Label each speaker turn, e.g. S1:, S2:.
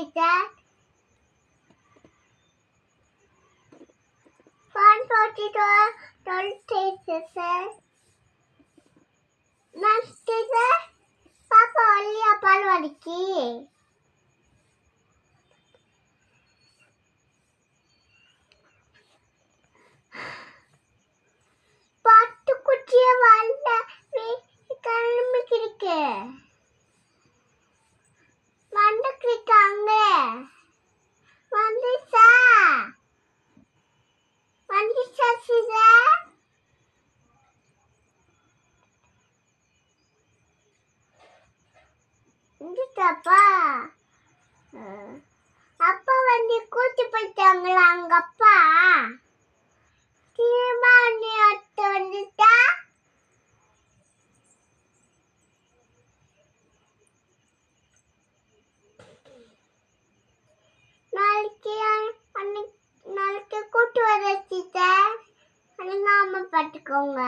S1: teacher. One forty told teacher. Ma'am teacher, Papa only apal vadiki. Pattu kuchiya valla kannu kirike. Vanda kirikanga. Vandisa sida. Indappa. அப்பா வந்து கூட்டி போயிட்டாங்களா அங்க அப்பா தீர்மானி at வந்துட்டா நாளைக்கு கூட்டு வர டீச்சர் அம்மா பாத்துக்கோங்க